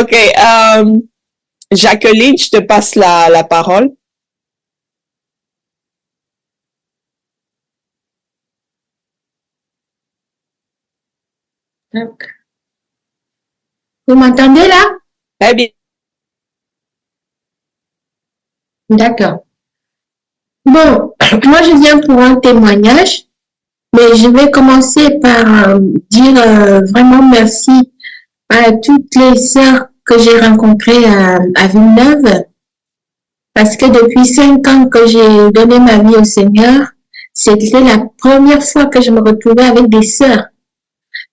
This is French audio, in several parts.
OK. Jacqueline, je te passe la parole. Vous m'entendez là? Très bien. D'accord. Bon, moi je viens pour un témoignage, mais je vais commencer par dire vraiment merci à toutes les sœurs que j'ai rencontrées à Villeneuve, parce que depuis 5 ans que j'ai donné ma vie au Seigneur, c'était la première fois que je me retrouvais avec des sœurs.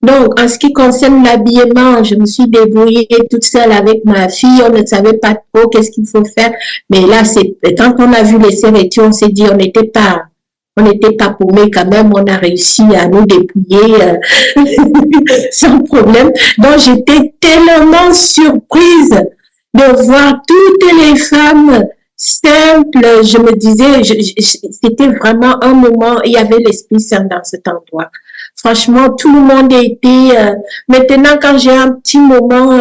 Donc, en ce qui concerne l'habillement, je me suis débrouillée toute seule avec ma fille. On ne savait pas trop qu'est-ce qu'il faut faire. Mais là, quand on a vu les sœurs et tout, on s'est dit, on n'était pas paumés quand même. On a réussi à nous dépouiller sans problème. Donc, j'étais tellement surprise de voir toutes les femmes simples. Je me disais, c'était vraiment un moment, il y avait l'Esprit Saint dans cet endroit. Franchement, tout le monde était... maintenant, quand j'ai un petit moment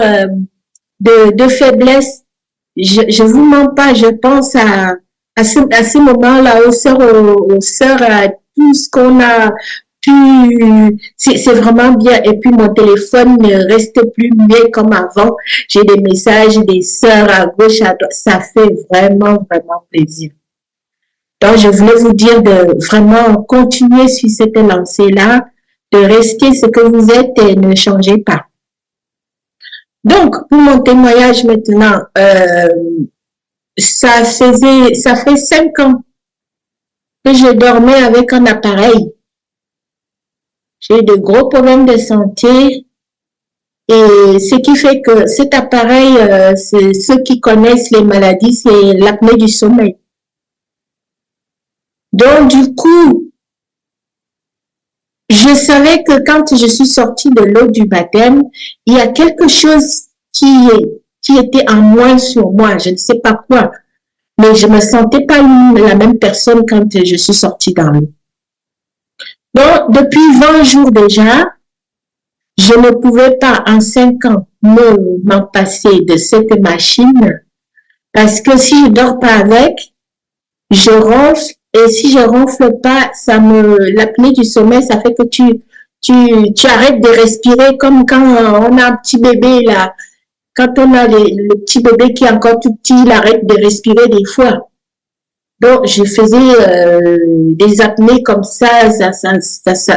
de faiblesse, je vous mens pas, je pense à ce moment-là, aux sœurs, à tout ce qu'on a pu... C'est vraiment bien. Et puis, mon téléphone ne reste plus muet comme avant. J'ai des messages des sœurs à gauche, à droite. Ça fait vraiment, vraiment plaisir. Donc, je voulais vous dire de vraiment continuer sur cette lancée-là, de rester ce que vous êtes et ne changez pas. Donc, pour mon témoignage maintenant, ça fait 5 ans que je dormais avec un appareil. J'ai eu de gros problèmes de santé et ce qui fait que cet appareil, ceux qui connaissent les maladies, c'est l'apnée du sommeil. Donc, du coup, je savais que quand je suis sortie de l'eau du baptême, il y a quelque chose qui était en moins sur moi. Je ne sais pas quoi, mais je me sentais pas la même personne quand je suis sortie dans l'eau. Donc, depuis 20 jours déjà, je ne pouvais pas en 5 ans m'en passer de cette machine parce que si je dors pas avec, je ronfle. Et si je ronfle pas, l'apnée du sommeil, ça fait que tu arrêtes de respirer comme quand on a un petit bébé là. Quand on a le petit bébé qui est encore tout petit, il arrête de respirer des fois. Donc, je faisais des apnées comme ça,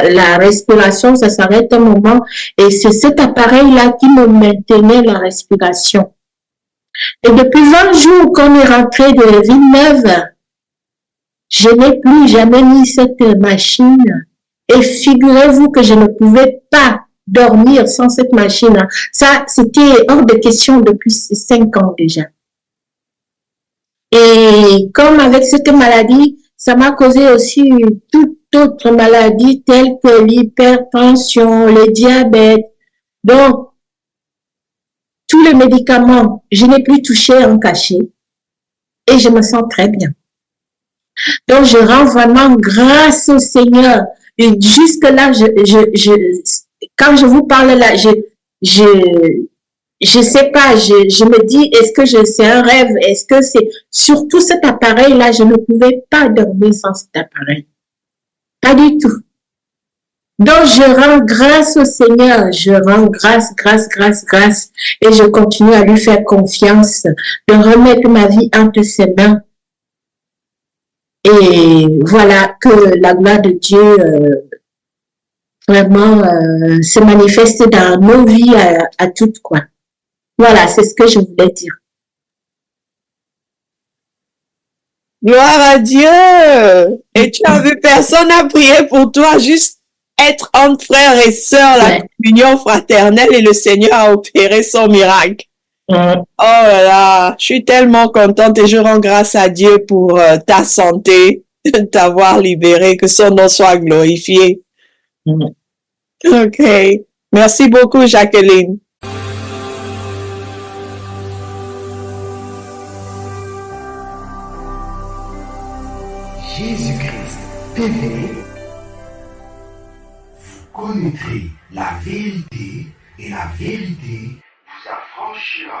la respiration, ça s'arrête un moment. Et c'est cet appareil-là qui me maintenait la respiration. Et depuis 20 jours qu'on est rentré de Villeneuve, je n'ai plus jamais mis cette machine. Et figurez-vous que je ne pouvais pas dormir sans cette machine. Ça, c'était hors de question depuis 5 ans déjà. Et comme avec cette maladie, ça m'a causé aussi toute autre maladie telle que l'hypertension, le diabète. Donc, tous les médicaments, je n'ai plus touché en cachet. Et je me sens très bien. Donc, je rends vraiment grâce au Seigneur. Et jusque-là, quand je vous parle là, je sais pas, je me dis, est-ce que c'est un rêve? Est-ce que c'est, surtout cet appareil-là, je ne pouvais pas dormir sans cet appareil. Pas du tout. Donc, je rends grâce au Seigneur. Je rends grâce. Et je continue à lui faire confiance, de remettre ma vie entre ses mains. Et voilà que la gloire de Dieu vraiment se manifeste dans nos vies à toutes, quoi. Voilà, c'est ce que je voulais dire. Gloire à Dieu! Et tu as vu personne à prier pour toi, juste être entre frères et sœurs, la communion fraternelle, et le Seigneur a opéré son miracle. Oh là là, je suis tellement contente et je rends grâce à Dieu pour ta santé, t'avoir libéré, que son nom soit glorifié. Ok. Merci beaucoup, Jacqueline. Jésus-Christ TV, vous connaîtrez la vérité et la vérité vous affranchira. Alléluia.